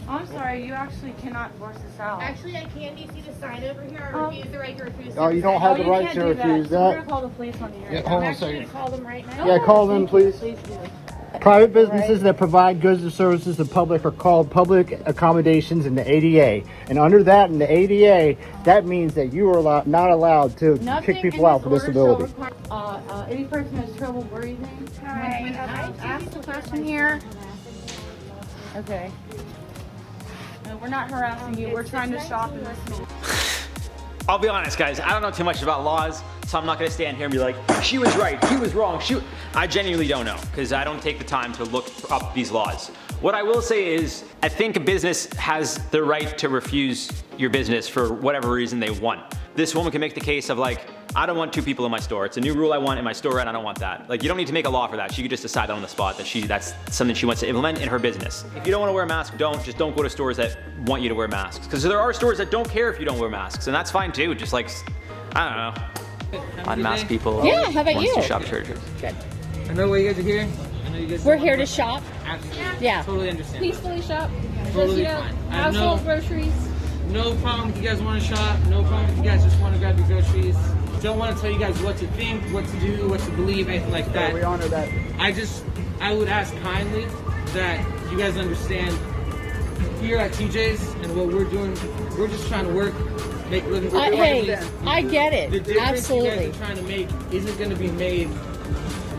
I'm sorry, you actually cannot force this out. Actually, I can. Do you see the sign over here? I refuse the right to refuse. Oh, you don't have the right to refuse that. We're going to call the police on you. Yeah, hold on a second. Call them right now. Yeah, call them, please. Please do. Private businesses that provide goods or services to the public are called public accommodations in the ADA. And under that, in the ADA, that means that you are not allowed to kick people out for disability. Any person has trouble breathing. Hi. Ask the question here. Okay. No, we're not harassing you. We're trying to shop and listen. I'll be honest, guys, I don't know too much about laws, so I'm not gonna stand here and be like, she was right, he was wrong, I genuinely don't know, because I don't take the time to look up these laws. What I will say is, I think a business has the right to refuse your business for whatever reason they want. This woman can make the case of like, I don't want 2 people in my store. It's a new rule I want in my store and I don't want that. Like, you don't need to make a law for that. She could just decide on the spot that that's something she wants to implement in her business. If you don't want to wear a mask, just don't go to stores that want you to wear masks. Because there are stores that don't care if you don't wear masks, and that's fine too. Just like, I don't know. Unmasked people. Yeah, how about you? To shop churches. Good. I know why you guys are here. I know you guys. We're here to shop. Absolutely. Yeah. Totally understand. Peacefully shop. Totally Just, fine. I household know. groceries. No problem if you guys want to shop. No problem if you guys just want to grab your groceries. Don't want to tell you guys what to think, what to do, what to believe, anything like that. Yeah, we honor that. I would ask kindly that you guys understand here at TJ's and what we're doing. We're just trying to work, make a living. Hey, I get it. The difference Absolutely. you guys are trying to make isn't going to be made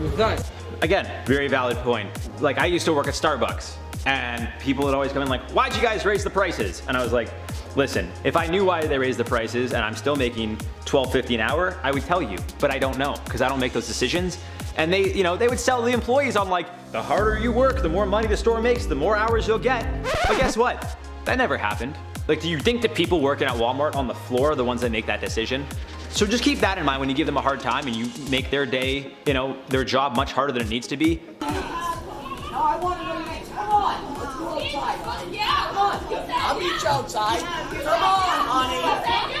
with us. Again, very valid point. Like, I used to work at Starbucks, and people would always come in like, why'd you guys raise the prices? And I was like, listen, if I knew why they raised the prices and I'm still making $12.50 an hour, I would tell you, but I don't know, because I don't make those decisions. And they would sell the employees on like, the harder you work, the more money the store makes, the more hours you'll get. But guess what? That never happened. Like, do you think that people working at Walmart on the floor are the ones that make that decision? So just keep that in mind when you give them a hard time and you make their day, their job much harder than it needs to be. No, I want to know next. Come on. Let's go outside, honey. Yeah. Come on. I'll meet you outside. Come on, honey.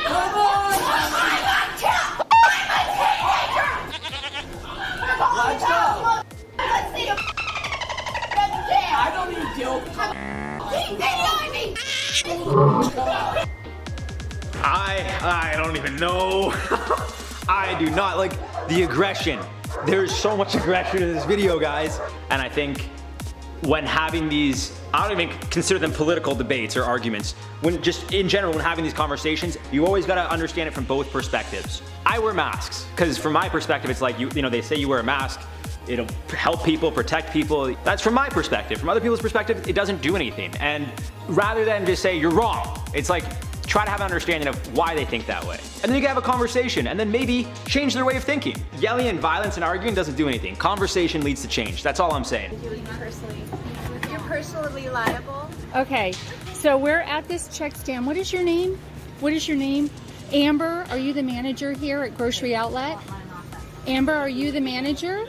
Come on. Let's go. Let's see him. I don't need you. Keep videoing me. I don't even know. I do not like the aggression. There's so much aggression in this video, guys. And I think when having these, I don't even consider them political debates or arguments. When just in general, when having these conversations, you always gotta understand it from both perspectives. I wear masks, because from my perspective, it's like, they say you wear a mask, it'll help people, protect people. That's from my perspective. From other people's perspective, it doesn't do anything. And rather than just say you're wrong, it's like, try to have an understanding of why they think that way. And then you can have a conversation and then maybe change their way of thinking. Yelling and violence and arguing doesn't do anything. Conversation leads to change. That's all I'm saying. You're personally liable. Okay, so we're at this check stand. What is your name? What is your name? Amber, are you the manager here at Grocery Outlet? Amber, are you the manager?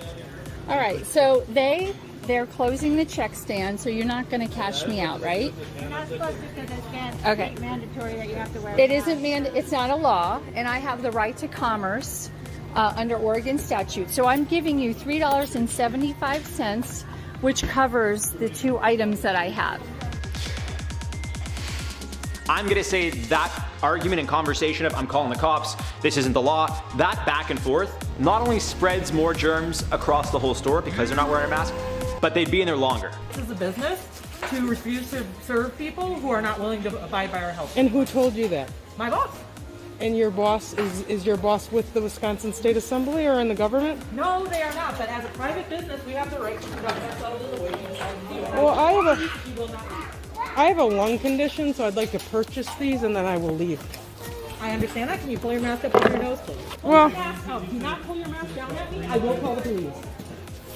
All right, so they're closing the check stand, so you're not going to cash me out, right? You're not supposed to, because it's Okay. mandatory that you have to wear. It isn't it's not a law, and I have the right to commerce under Oregon statute. So I'm giving you $3.75, which covers the 2 items that I have. I'm gonna say that argument and conversation of I'm calling the cops, this isn't the law, that back and forth not only spreads more germs across the whole store because they're not wearing a mask, but they'd be in there longer. This is a business to refuse to serve people who are not willing to abide by our health. And who told you that? My boss. And your boss, is your boss with the Wisconsin State Assembly or in the government? No, they are not, but as a private business, we have the right to conduct ourselves in the way we decide to do. Well, I have a lung condition, so I'd like to purchase these and then I will leave. I understand that. Can you pull your mask up over your nose, please? Pull Well- your mask up. Do not pull your mask down at me. I will call the police.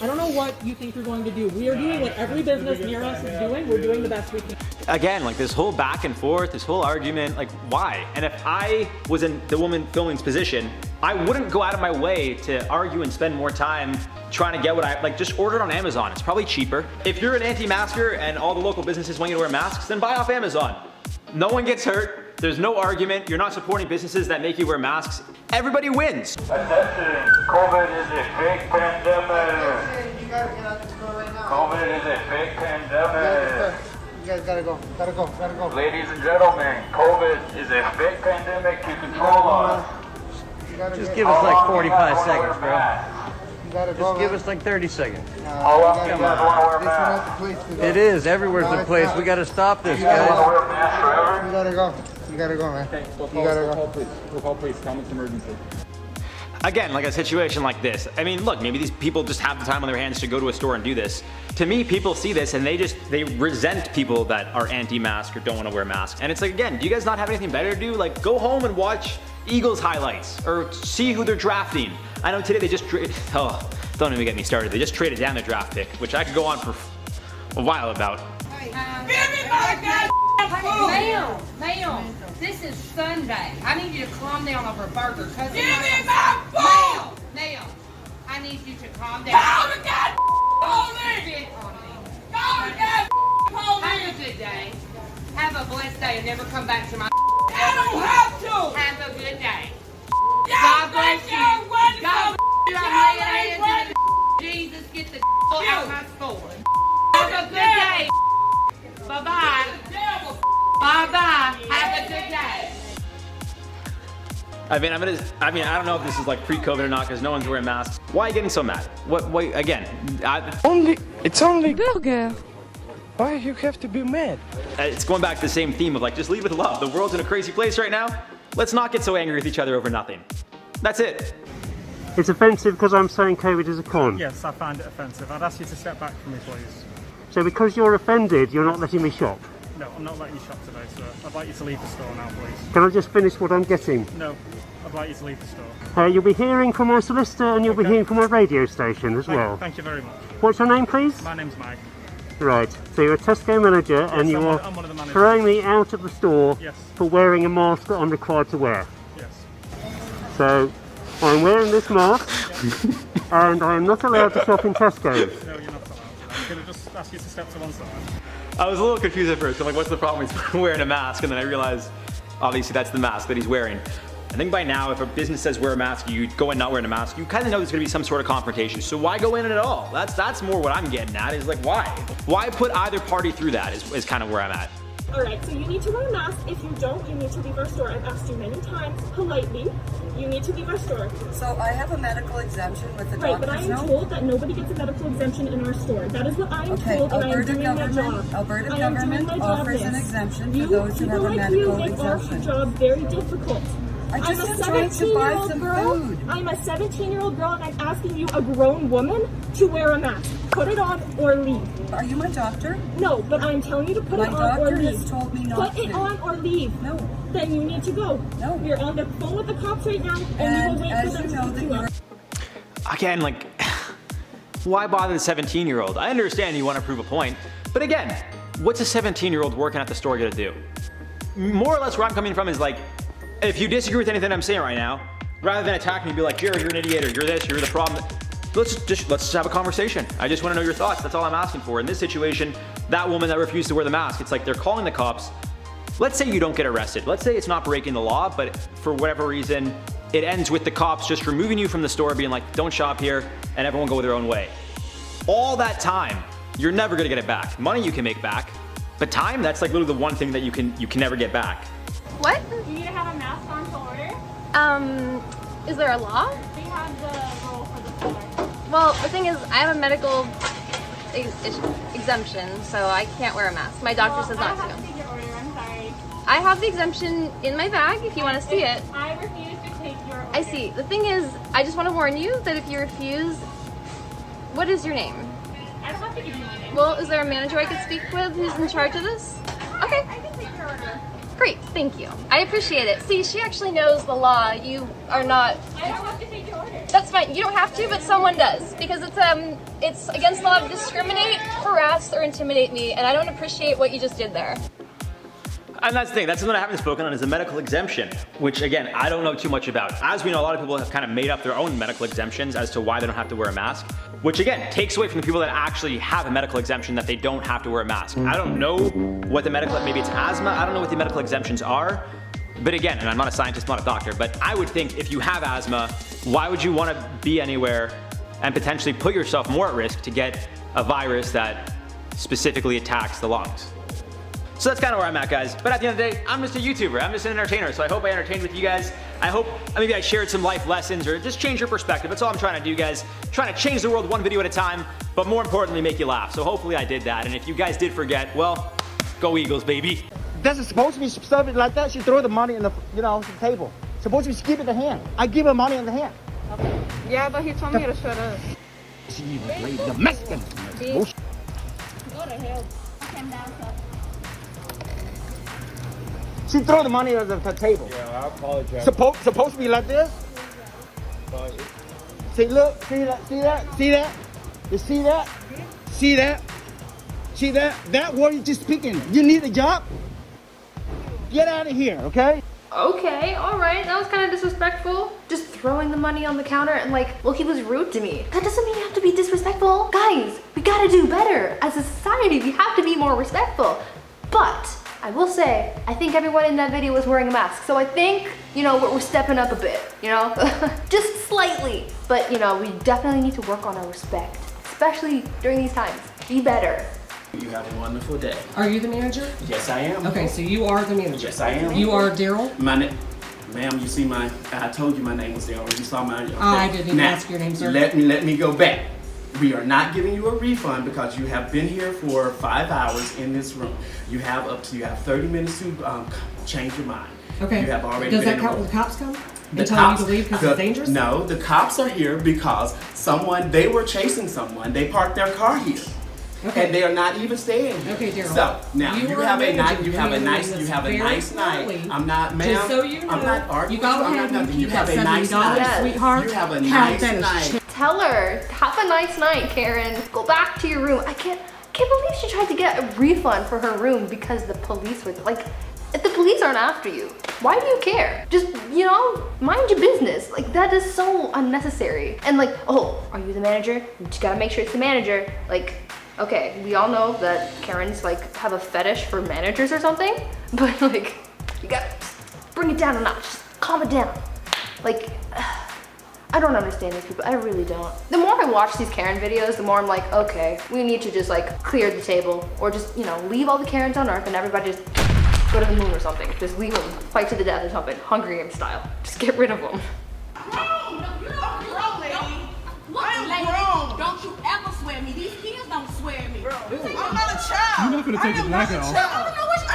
I don't know what you think you're going to do. We are doing what every business near us is doing. We're doing the best we can. Again, like this whole back and forth, this whole argument, like why? And if I was in the woman filming's position, I wouldn't go out of my way to argue and spend more time trying to get what just order it on Amazon. It's probably cheaper. If you're an anti-masker and all the local businesses want you to wear masks, then buy off Amazon. No one gets hurt. There's no argument. You're not supporting businesses that make you wear masks. Everybody wins. Attention, COVID is a fake pandemic. You gotta get out the door right now. COVID is a fake pandemic. You guys gotta go. Gotta go. Gotta go. Ladies and gentlemen, COVID is a fake pandemic to control us. Just give us like 45 seconds, bro. You gotta go. Just give us like 30 seconds. How often do you guys want to wear masks? It is. Everywhere's the place. We gotta stop this, You guys want to guys. wear masks forever? You gotta go. You gotta go, man. You gotta go. We'll call police. Tell them it's emergency. Again, like a situation like this, I mean, look, maybe these people just have the time on their hands to go to a store and do this. To me, people see this and they resent people that are anti-mask or don't want to wear masks. And it's like, again, do you guys not have anything better to do? Like, go home and watch Eagles highlights or see who they're drafting. I know today they just oh, don't even get me started. They just traded down their draft pick, which I could go on for a while about. Ma'am, this is Sunday. I need you to calm down over a burger. Give me my phone! Ma'am, I need you to calm down. Call the goddamn police! Spit on me. Call the goddamn police! Have a good day. Have a blessed day and never come back to my I don't have to! Have a good day. Y'all God bless think you. y'all wonderful? God bless you. I'm Y'all laying ain't hands wonderful. in the Jesus, get the out of my store. Have a good day. Bye-bye. Bye-bye. Have a good day. I mean, I don't know if this is like pre-COVID or not because no one's wearing masks. Why are you getting so mad? What again? It's only Burger. Why you have to be mad? It's going back to the same theme of like, just lead with love. The world's in a crazy place right now. Let's not get so angry with each other over nothing. That's it. It's offensive because I'm saying COVID is a con. Yes, I find it offensive. I'd ask you to step back from me, please. So because you're offended, you're not letting me shop. No, I'm not letting you shop today, sir. I'd like you to leave the store now, please. Can I just finish what I'm getting? No, I'd like you to leave the store. You'll be hearing from my solicitor and you'll be hearing from my radio station as well. Thank you very much. What's your name, please? My name's Mike. Right, so you're a Tesco manager and Yes, you're I'm one of the managers. throwing me out of the store Yes. for wearing a mask that I'm required to wear. Yes. So I'm wearing this mask and I am not allowed to shop in Tesco. No, you're not allowed. I'm going to just ask you to step to one side. I was a little confused at first. I'm like, what's the problem? He's wearing a mask, and then I realized, obviously, that's the mask that he's wearing. I think by now, if a business says wear a mask, you go in not wearing a mask, you kind of know there's going to be some sort of confrontation. So why go in at all? That's more what I'm getting at. Is like, why? Why put either party through that? Is kind of where I'm at. Alright, so you need to wear a mask. If you don't, you need to leave our store. I've asked you many times, politely, you need to leave our store. So I have a medical exemption with the Right, but I doctor's am note? told that nobody gets a medical exemption in our store. That is what I am Okay, told, and I am Alberta doing my job. government, Alberta I am doing government my job, offers an yes. exemption for those who have people a like you medical make our exemption. job very difficult. I just I'm am a trying to buy 17-year-old some girl. food. I'm a 17-year-old girl, and I'm asking you, a grown woman, to wear a mask. Put it on or leave. Are you my doctor? No, but I'm telling you to put My it on or doctor leave. has told me not Put it to. on or leave. No. Then you need to go. No. You're on the phone with the cops right now, and And you will wait for as them you to know pick that you you're up. Again, like, why bother the 17-year-old? I understand you want to prove a point, but again, what's a 17-year-old working at the store gonna do? More or less where I'm coming from is like, if you disagree with anything I'm saying right now, rather than attack me and be like, Jared, you're an idiot, or you're this, you're the problem, let's just have a conversation. I just want to know your thoughts. That's all I'm asking for. In this situation, that woman that refused to wear the mask, it's like they're calling the cops. Let's say you don't get arrested. Let's say it's not breaking the law, but for whatever reason, it ends with the cops just removing you from the store, being like, don't shop here, and everyone go their own way. All that time, you're never gonna get it back. Money you can make back, but time, that's like literally the one thing that you can never get back. What? You need to have a mask on to order. Is there a law? We have the rule for the store. Well, the thing is, I have a medical exemption, so I can't wear a mask. My doctor says not I have to. to take your order, I'm sorry. I have the exemption in my bag if you want to see it. I refuse to take your order. I see. The thing is, I just want to warn you that if you refuse, what is your name? I don't have to give you my name. Well, is there a manager I could speak with who's in charge of this? Okay. I can take your order. Great, thank you. I appreciate it. See, she actually knows the law. You are not. I don't have to take your order. That's fine. You don't have to, but someone does because it's against the law to discriminate, harass, or intimidate me, and I don't appreciate what you just did there. And that's the thing, that's something I haven't spoken on is a medical exemption, which again, I don't know too much about. As we know, a lot of people have kind of made up their own medical exemptions as to why they don't have to wear a mask, which again, takes away from the people that actually have a medical exemption that they don't have to wear a mask. I don't know what the medical, maybe it's asthma, I don't know what the medical exemptions are, but again, and I'm not a scientist, not a doctor, but I would think if you have asthma, why would you want to be anywhere and potentially put yourself more at risk to get a virus that specifically attacks the lungs? So that's kind of where I'm at, guys. But at the end of the day, I'm just a YouTuber. I'm just an entertainer. So I hope I entertained with you guys. I hope maybe I shared some life lessons or just change your perspective. That's all I'm trying to do, guys. Trying to change the world one video at a time, but more importantly, make you laugh. So hopefully I did that. And if you guys did forget, well, go Eagles, baby. This is supposed to be something like that. She throw the money in the, the table. Supposed to be keep it in the hand. I give her money in the hand. Yeah, but he told me to shut up. She played the Mexican. Bullshit. Go to hell. She throw the money on the table. Yeah, I apologize. Supposed to be like this. See, look, see that, see that, see that? You see that? See that? See that? That word you just speaking. You need a job? Get out of here, okay? Okay, alright, that was kind of disrespectful. Just throwing the money on the counter and like, well, he was rude to me. That doesn't mean you have to be disrespectful. Guys, we gotta do better. As a society, we have to be more respectful. But I will say, I think everyone in that video was wearing a mask. So I think, we're stepping up a bit, just slightly. But, we definitely need to work on our respect, especially during these times. Be better. You have a wonderful day. Are you the manager? Yes, I am. Okay, so you are the manager. Yes, I am. You are Daryl? Ma'am, you see I told you my name was Daryl. You saw my. I didn't even ask your name, sir. Let me go back. We are not giving you a refund because you have been here for 5 hours in this room. You have 30 minutes to change your mind. Okay. You have already Does been that count when the cops come? The They tell cops, you to leave because it's dangerous? No, the cops are here because they were chasing someone. They parked their car here. Okay. And they are not even staying here. Okay, Daryl. So now you have a nice night. Early. I'm not, ma'am. Just so you know, I'm not arguing. you go I'm ahead not and nothing. You keep have that a nice $70, night, sweetheart. You have a Count nice that as night. Tell her, have a nice night, Karen. Go back to your room. I can't believe she tried to get a refund for her room because the police were like, if the police aren't after you, why do you care? Just, mind your business. Like, that is so unnecessary. And like, oh, are you the manager? You just gotta make sure it's the manager. Like, okay, we all know that Karens like have a fetish for managers or something, but like, you gotta bring it down a notch. Just calm it down. Like, I don't understand these people. I really don't. The more I watch these Karen videos, the more I'm like, okay, we need to just like clear the table or just, leave all the Karens on Earth and everybody just go to the moon or something. Just leave them, fight to the death or something, Hunger Games style. Just get rid of them. Don't you ever swear me. These kids don't swear me. Bro, I'm not a child. You're not gonna take the jacket off. I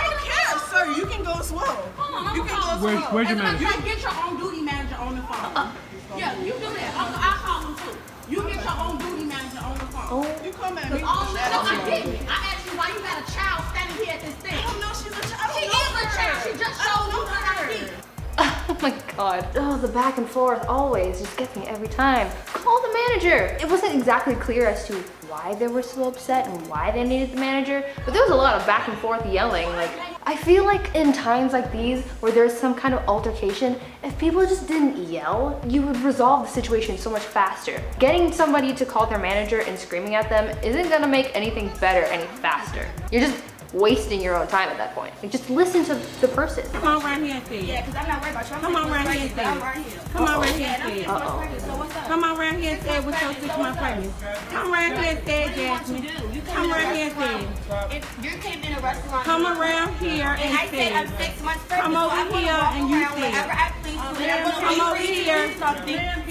don't care, sir. You can go as well. You can go as well. Where's your manager? Get your own duty manager on the phone. Yeah, you do that. I'll call him too. You get your own duty manager on the phone. You come at me. No, I didn't. I asked you why you got a child standing here at this thing. I don't know she's a child. She is a child. She just showed you her ID. Oh my god. Oh, the back and forth always just gets me every time. Call the manager. It wasn't exactly clear as to why they were so upset and why they needed the manager, but there was a lot of back and forth yelling. Like, I feel like in times like these where there's some kind of altercation, if people just didn't yell, you would resolve the situation so much faster. Getting somebody to call their manager and screaming at them isn't gonna make anything better any faster. You're just wasting your own time at that point. Like, just listen to the person. Come on right here and see it. Yeah, because I'm not worried about you. Come on right here and see it. Come on right here and see it. Come on right here and say what's your 6 months pregnant. Come right here and say it, Jasmine. Come right here and say it. If you came in a restaurant, come around here and say it. I'm 6 months pregnant. Come over here and you say it. Come over here.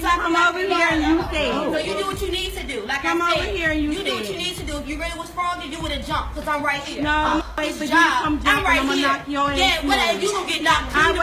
Come over here and you say it. So you do what you need to do. Like come I said, over here and you do what you need to do. If you really was froggy, you would have jumped because I'm right here. No, wait, but you come jump, I'm right I'm gonna here. knock your ass. Yeah, whatever. You gonna get knocked on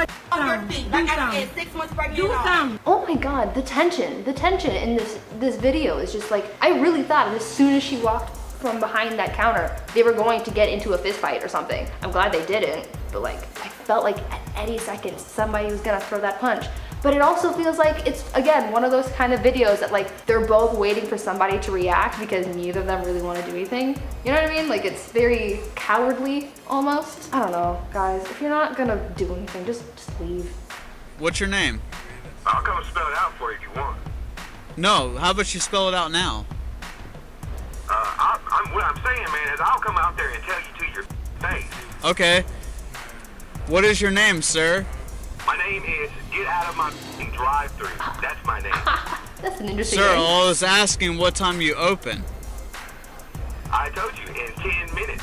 your feet. Like I said, 6 months pregnant. Do something. Oh my god, the tension in this video is just like, I really thought as soon as she walked from behind that counter, they were going to get into a fist fight or something. I'm glad they didn't, but like, I felt like at any second somebody was gonna throw that punch. But it also feels like it's, again, one of those kind of videos that like, they're both waiting for somebody to react because neither of them really want to do anything. You know what I mean? Like, it's very cowardly almost. I don't know, guys, if you're not gonna do anything, just leave. What's your name? I'll come spell it out for you if you want. No, how about you spell it out now? What I'm saying, man, is I'll come out there and tell you to your face. Okay. What is your name, sir? My name is Get Out of My Drive-Thru. That's my name. That's an interesting Sir, name. I was asking what time you open. I told you, in 10 minutes.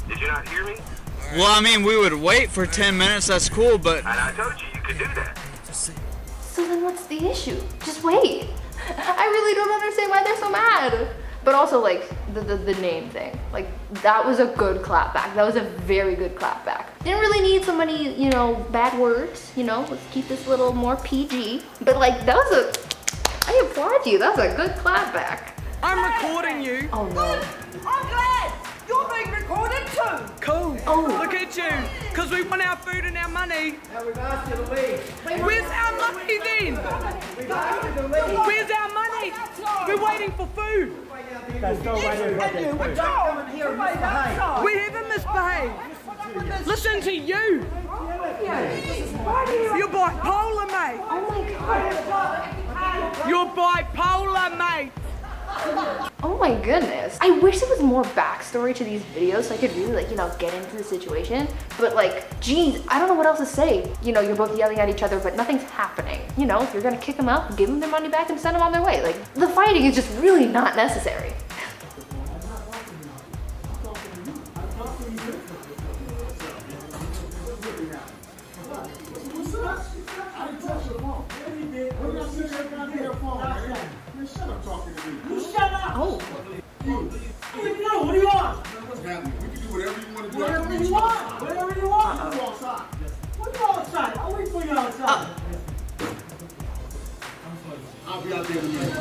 Did you not hear me? Well, I mean, we would wait for 10 minutes. That's cool, but. And I told you could do that. So then what's the issue? Just wait. I really don't understand why they're so mad. But also like the name thing. Like that was a good clapback. That was a very good clapback. Didn't really need so many, you know, bad words, you know, let's keep this a little more PG. But like that was I applaud you. That was a good clapback. I'm recording you. Oh no. I'm glad you're being recorded too. Cool. Oh. Look at you. Because we want our food and our money. Now we've asked you to leave. Where's our money then? We've asked you to leave. Where's our money? We're waiting for food. There's no way to get food. Don't come in here and misbehave. We haven't misbehaved. Listen to you. You're bipolar, mate. Oh my god. You're bipolar, mate. Oh my goodness. I wish there was more backstory to these videos so I could really like, you know, get into the situation. But like, geez, I don't know what else to say. You know, you're both yelling at each other, but nothing's happening. You know, if you're gonna kick them out, give them their money back and send them on their way. Like, the fighting is just really not necessary. Oh. What do you want? What's happening? We can do whatever you want to do. Whatever you want. Whatever you want. You outside. What are you outside? I'll wait for you outside. I'll be out there in a minute.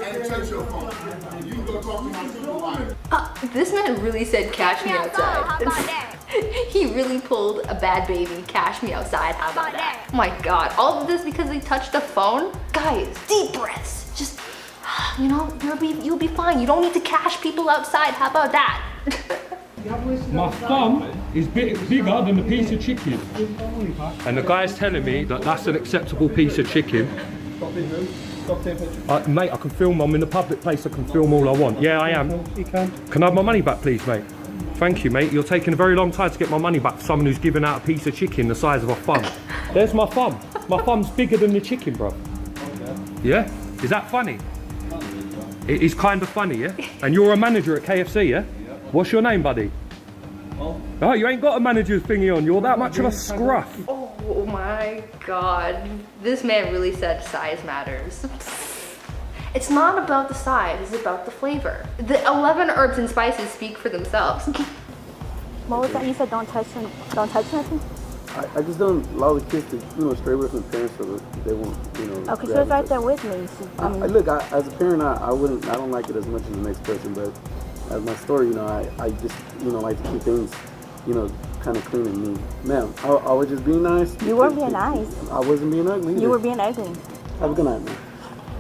And touch your phone. You can go talk to my supervisor. This man really said cash me outside. How about that? He really pulled a bad baby, cash me outside, how about that? Oh my god, all of this because they touched the phone? Guys, deep breaths. Just, you know, you'll be fine. You don't need to cash people outside, how about that? My thumb is bigger than a piece of chicken. And the guy's telling me that that's an acceptable piece of chicken. Mate, I can film. I'm in a public place. I can film all I want. Yeah, I am. You can. Can I have my money back, please, mate? Thank you, mate. You're taking a very long time to get my money back for someone who's giving out a piece of chicken the size of a thumb. There's my thumb. My thumb's bigger than the chicken, bro. Yeah? Is that funny? It is kind of funny, yeah? And you're a manager at KFC, yeah? What's your name, buddy? Oh, you ain't got a manager's thingy on. You're that much of a scruff. Oh my god. This man really said size matters. It's not about the size, it's about the flavor. The 11 herbs and spices speak for themselves. What was that? You said don't touch nothing? I just don't allow the kids to, you know, stray away from the parents so that they won't, you know. Okay, so it's right there with me. Look, as a parent, I don't like it as much as the next person, but as my story, you know, I just, you know, like to keep things, you know, kind of clean and neat. Ma'am, I was just being nice. You were being nice. I wasn't being ugly either. You were being ugly. Have a good night, man.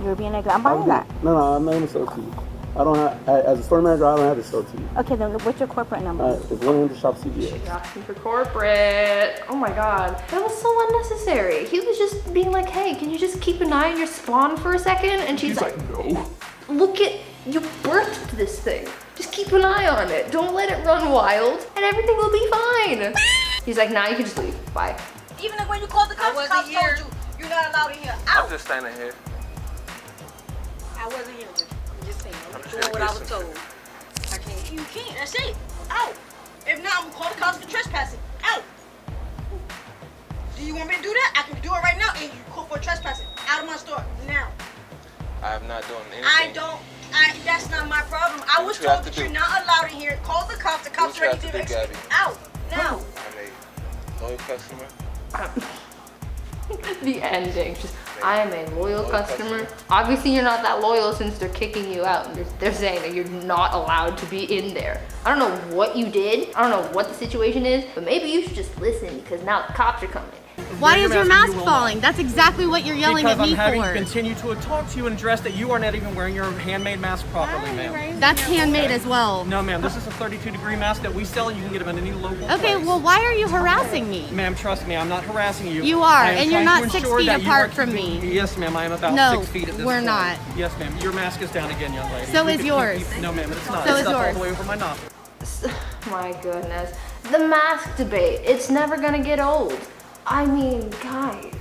You were being ugly. I'm buying that. No, I'm not going to sell it to you. I don't have, as a store manager, I don't have to sell it to you. Okay, then what's your corporate number? It's 100 Shop CBS. She's asking for corporate. Oh my god. That was so unnecessary. He was just being like, hey, can you just keep an eye on your spawn for a second? And she's like, no. Look at, you birthed this thing. Just keep an eye on it. Don't let it run wild and everything will be fine. He's like, nah, you can just leave. Bye. Even when you called the cops, the cops told you you're not allowed in here. I'm just standing here. I wasn't here. I'm just saying. I'm doing what I was told. I can't. You can't. That's it. Out. If not, I'm gonna call the cops for trespassing. Out. Do you want me to do that? I can do it right now, and you call for trespassing. Out of my store now. I have not done anything. That's not my problem. I was told that you're not allowed in here. Call the cops. The cops are ready to do it. Out now. I'm a loyal customer. The ending. Just, I am a loyal customer. Obviously, you're not that loyal since they're kicking you out. And they're saying that you're not allowed to be in there. I don't know what you did. I don't know what the situation is, but maybe you should just listen because now the cops are coming. Why is your mask falling? That's exactly what you're yelling at me Because I'm having to for. continue to talk to you and address that you are not even wearing your handmade mask properly, ma'am. That's handmade as well. No, ma'am. This is a 32-degree mask that we sell, and you can get them in any local Okay, place. well, why are you harassing me? Ma'am, trust me, I'm not harassing you. You are, I am and you're trying not to 6 ensure feet that you apart are from keeping- me. Yes, ma'am, I am about No, 6 feet at this we're point. not. Yes, ma'am. Your mask is down again, young lady. So You is can- yours. No, ma'am, it's not. So It's is up all yours. the way over my nostrils. My goodness. The mask debate. It's never gonna get old. I mean, guys,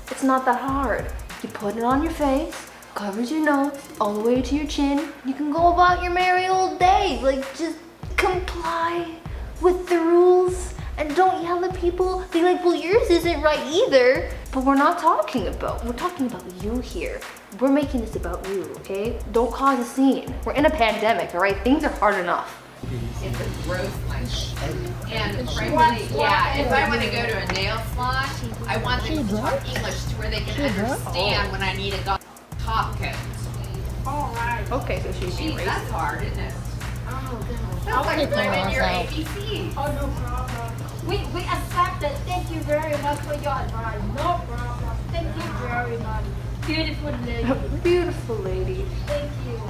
it's not that hard. You put it on your face, covers your nose, all the way to your chin. You can go about your merry old day. Like, just comply with the rules and don't yell at people. Be like, well, yours isn't right either. But we're talking about you here. We're making this about you, okay? Don't cause a scene. We're in a pandemic, all right? Things are hard enough. It's a gross lunch. And frankly, yeah, if I want to go to a nail salon, I want them to talk English to where they can understand when I need a top coat. Alright. Okay, so she's being racist. That's hard, isn't it? Oh, goodness. Sounds like learning your ABCs. Oh, no problem. We accept it. Thank you very much for your advice. No problem. Thank you very much. Beautiful lady. Beautiful lady. Thank you.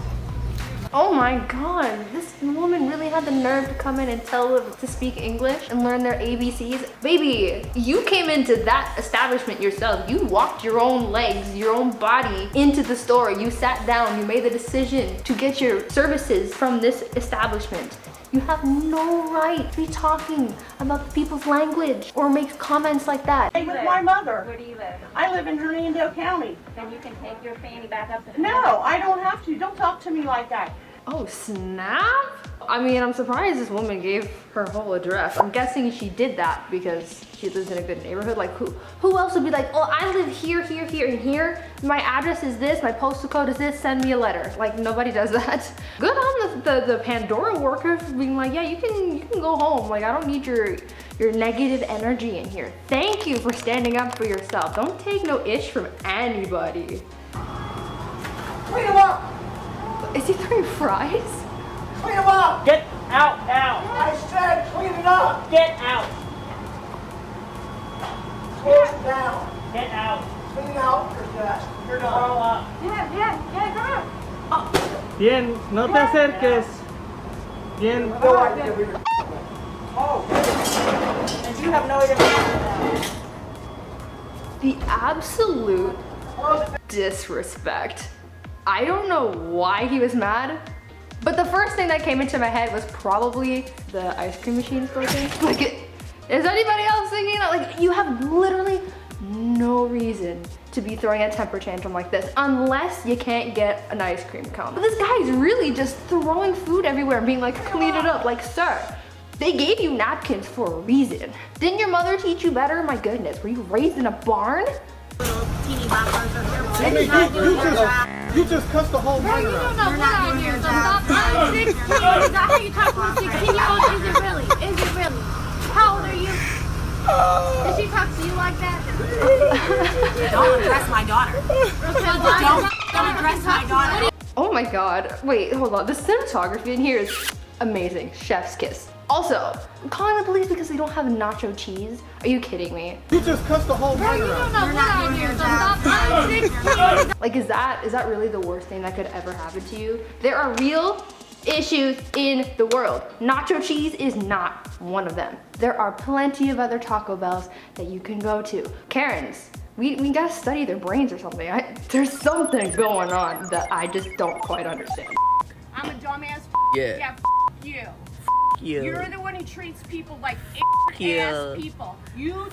Oh my god, this woman really had the nerve to come in and tell them to speak English and learn their ABCs. Baby, you came into that establishment yourself. You walked your own legs, your own body into the store. You sat down, you made the decision to get your services from this establishment. You have no right to be talking about people's language or make comments like that. Hey, with my mother. Where do you live? I live in Hernando County. Then you can take your fanny back up to the No, I don't have to. Don't talk to me like that. Oh, snap? I mean, I'm surprised this woman gave her whole address. I'm guessing she did that because she lives in a good neighborhood. Like, who else would be like, oh, I live here, here, here, and here. My address is this, my postal code is this, send me a letter. Like, nobody does that. Good on the Pandora worker for being like, yeah, you can go home. Like, I don't need your negative energy in here. Thank you for standing up for yourself. Don't take no ish from anybody. Clean him up! Is he throwing fries? Clean him up! Get out now. I said clean it up! Get out. Clean it down. Get out. Clean it out. You're done. Grow up. Yeah, go. Bien, no te acerques. Bien. Oh. And you have no idea what that. The absolute disrespect. I don't know why he was mad, but the first thing that came into my head was probably the ice cream machine's broken. Like, is anybody else thinking that? Like, you have literally no reason to be throwing a temper tantrum like this unless you can't get an ice cream cone. But this guy's really just throwing food everywhere and being like, clean it up. Like, sir, they gave you napkins for a reason. Didn't your mother teach you better? My goodness, were you raised in a barn? You just cussed the whole night around. You're not doing your job. I'm 16. Is that how you talk to a 16-year-old? Is it really? Is it really? How old are you? Does she talk to you like that? Don't address my daughter. Don't address my daughter. Oh my god. Wait, hold on. The cinematography in here is amazing. Chef's kiss. Also, I'm calling the police because they don't have nacho cheese. Are you kidding me? You just cussed the whole night around. You're not doing your job. I'm 16. Like, is that really the worst thing that could ever happen to you? There are real issues in the world. Nacho cheese is not one of them. There are plenty of other Taco Bells that you can go to. Karens, we gotta study their brains or something. There's something going on that I just don't quite understand. I'm a dumbass. Yeah. Yeah, you. You. You're the one who treats people like You. ass people. You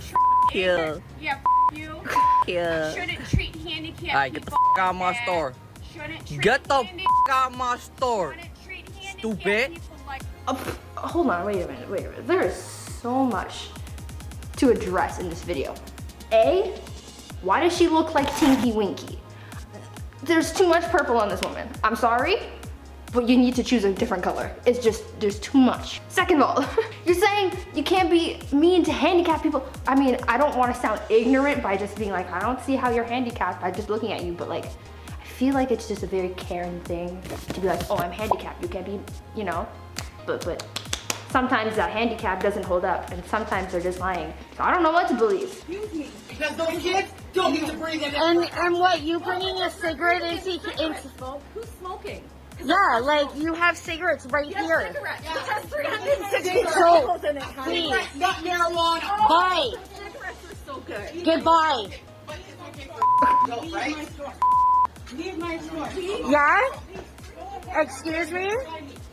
treat You. Yeah, you. You. Shouldn't treat handicapped Alright, get the people out of my bad. store. Shouldn't treat Get the handicapped- out of my store. Stupid. Hold on, wait a minute. There is so much to address in this video. A, why does she look like Tinky Winky? There's too much purple on this woman. I'm sorry, but you need to choose a different color. It's just, there's too much. Second of all, you're saying you can't be mean to handicapped people. I mean, I don't want to sound ignorant by just being like, I don't see how you're handicapped by just looking at you, but like, I feel like it's just a very Karen thing to be like, oh, I'm handicapped, you can't be, you know, but sometimes that handicap doesn't hold up, and sometimes they're just lying. So I don't know what to believe. Excuse me, because those kids don't need to breathe in. And what, you bringing a cigarette into Who's smoking? yeah, like you have cigarettes right here. Cigarettes. It has 360 So, chemicals in it, honey. please, Not marijuana. bye, Cigarettes are so good. goodbye. Right? Leave my store. Yeah? Excuse me?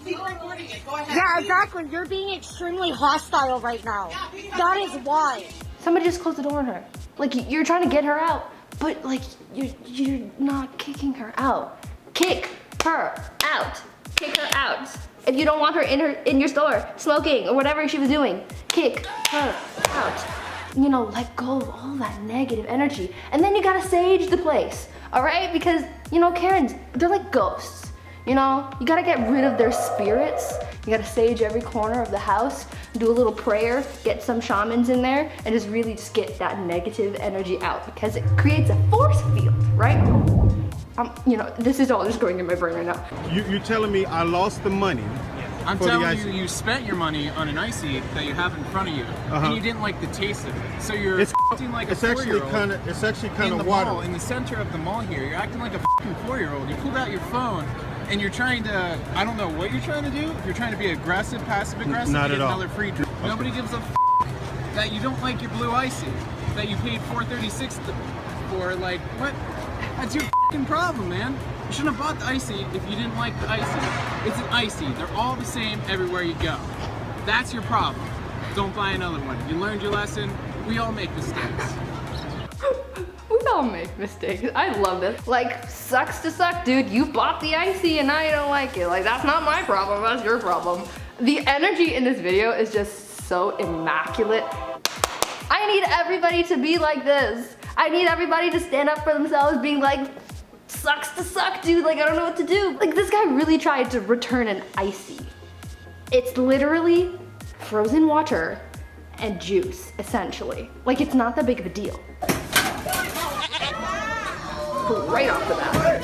Keep recording it. Go ahead. Yeah, exactly. You're being extremely hostile right now. That is why. Somebody just closed the door on her. Like, you're trying to get her out, but like, you're not kicking her out. Kick her out. kick her out. If you don't want her in your store smoking or whatever she was doing, kick her out. You know, let go of all that negative energy. And then you gotta sage the place, all right? Because, you know, Karens, they're like ghosts. You know, you gotta get rid of their spirits. You gotta sage every corner of the house, do a little prayer, get some shamans in there, and just really just get that negative energy out because it creates a force field, right? You know, this is all just going in my brain right now. You're telling me I lost the money? I'm telling you, you spent your money on an icy that you have in front of you, and you didn't like the taste of it. So you're acting like a 4-year-old. It's actually kind of water. water. In the center of the mall here, you're acting like a fucking 4-year-old. You pulled out your phone, and you're trying to, I don't know what you're trying to do. If you're trying to be aggressive, passive aggressive, Not get at all. another free drink. Nobody gives a that you don't like your blue icy, that you paid $4.36 for. Like, what? That's your fucking problem, man. You shouldn't have bought the icy if you didn't like the icy. It's an icy. They're all the same everywhere you go. That's your problem. Don't buy another one. You learned your lesson. We all make mistakes. We all make mistakes. I love this. Like, sucks to suck, dude. You bought the icy and now you don't like it. Like, that's not my problem, that's your problem. The energy in this video is just so immaculate. I need everybody to be like this. I need everybody to stand up for themselves, being like, sucks to suck, dude. Like, I don't know what to do. Like, this guy really tried to return an icy. It's literally frozen water and juice, essentially. Like, it's not that big of a deal. Right off the bat.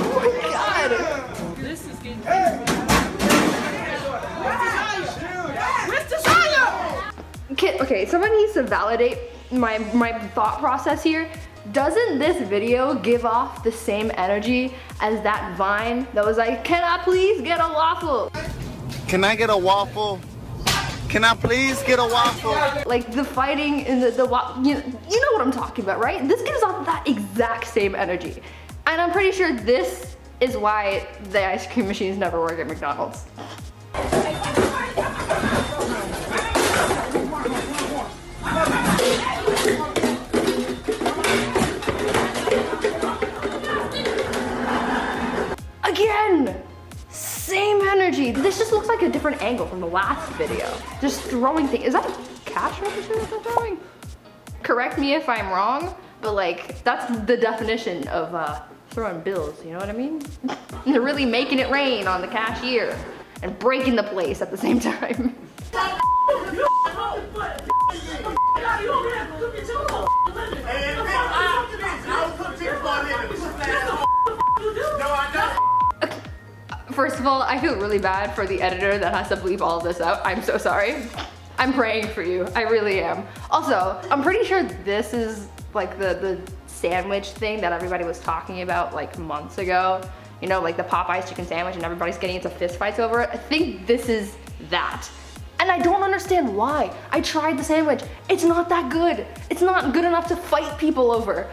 Oh my God. This is getting Okay, someone needs to validate my thought process here. Doesn't this video give off the same energy as that Vine that was like, can I please get a waffle? Can I get a waffle? Can I please get a waffle? Like the fighting in the you know what I'm talking about, right? This gives off that exact same energy. And I'm pretty sure this is why the ice cream machines never work at McDonald's. Again! Same energy. This just looks like a different angle from the last video. Just throwing things. Is that a cash register that they're throwing? Correct me if I'm wrong, but like, that's the definition of throwing bills, you know what I mean? They're really making it rain on the cashier and breaking the place at the same time. First of all, I feel really bad for the editor that has to bleep all of this out. I'm so sorry. I'm praying for you, I really am. Also, I'm pretty sure this is like the sandwich thing that everybody was talking about like months ago. You know, like the Popeyes chicken sandwich and everybody's getting into fist fights over it. I think this is that. And I don't understand why. I tried the sandwich. It's not that good. It's not good enough to fight people over.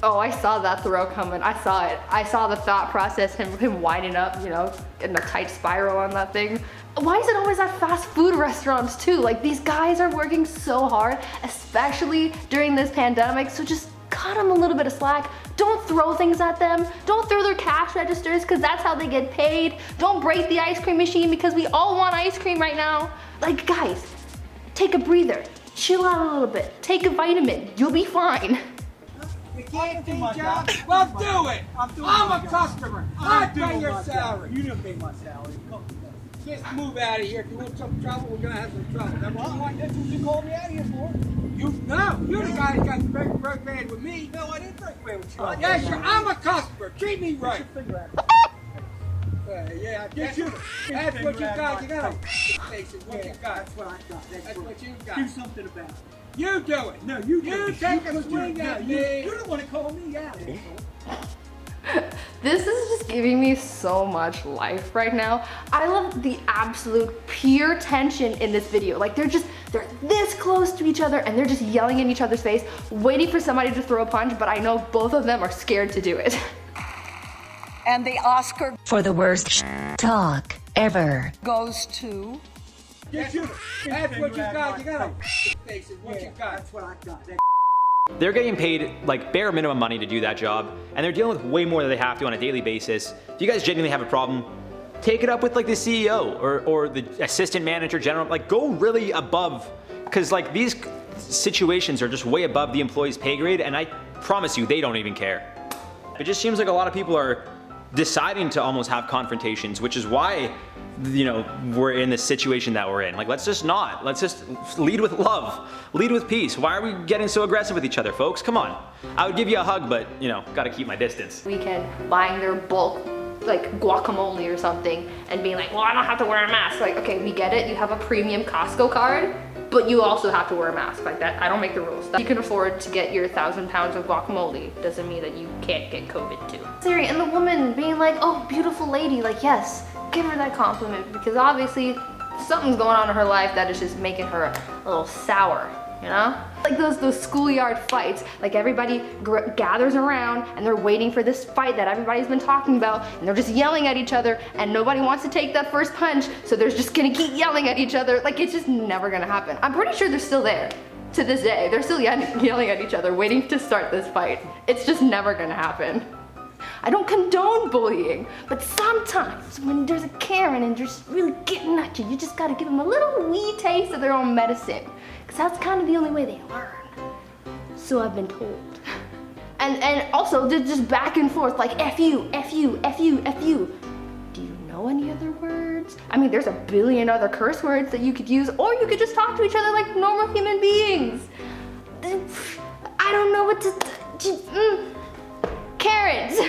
Oh, I saw that throw coming. I saw it. I saw the thought process, him winding up, you know, in a tight spiral on that thing. Why is it always at fast food restaurants too? Like, these guys are working so hard, especially during this pandemic, so just cut them a little bit of slack. Don't throw things at them. Don't throw their cash registers because that's how they get paid. Don't break the ice cream machine because we all want ice cream right now. Like, guys, take a breather. Chill out a little bit. Take a vitamin. You'll be fine. You can't do my job. Well, do it. I'm a customer. I pay your salary. You didn't pay my salary. Just move out of here. If you want some trouble, we're gonna have some trouble. That's what you called me out here for. You're the guy that got break bad with me. No, I didn't break bad with you. Yes, I'm a customer. Treat me right. Yeah, that's what you got. You got what you got. That's what I got. That's what you got. Do something about it. You do it. No, you take a swing at me. You don't want to call me out. This is just giving me so much life right now. I love the absolute pure tension in this video. Like, they're this close to each other and they're just yelling in each other's face, waiting for somebody to throw a punch, but I know both of them are scared to do it. And the Oscar for the worst talk ever goes to... That's what you got. You got a faces. What you got? That's what I got. They're getting paid like bare minimum money to do that job, and they're dealing with way more than they have to on a daily basis. If you guys genuinely have a problem, take it up with like the CEO or the assistant manager general. Like, go really above, because like these situations are just way above the employee's pay grade, and I promise you they don't even care. It just seems like a lot of people are deciding to almost have confrontations, which is why, you know, we're in the situation that we're in. Like, let's just lead with love, lead with peace. Why are we getting so aggressive with each other, folks? Come on. I would give you a hug, but, you know, gotta keep my distance. Weekend buying their bulk, like guacamole or something, and being like, well, I don't have to wear a mask. Like, okay, we get it, you have a premium Costco card, but you also have to wear a mask. Like that, I don't make the rules. You can afford to get your 1,000 pounds of guacamole, doesn't mean that you can't get COVID too. Siri, and the woman being like, oh, beautiful lady, like, yes, give her that compliment, because obviously something's going on in her life that is just making her a little sour, you know? Like those schoolyard fights, like everybody gathers around and they're waiting for this fight that everybody's been talking about, and they're just yelling at each other, and nobody wants to take that first punch, so they're just gonna keep yelling at each other. Like, it's just never gonna happen. I'm pretty sure they're still there to this day. They're still yelling at each other, waiting to start this fight. It's just never gonna happen. I don't condone bullying, but sometimes when there's a Karen and just really getting at you, you just gotta give them a little wee taste of their own medicine, because that's kind of the only way they learn. So I've been told. And also, they're just back and forth, like F you, F you, F you, F you. Do you know any other words? I mean, there's a billion other curse words that you could use, or you could just talk to each other like normal human beings. I don't know what to... Karens.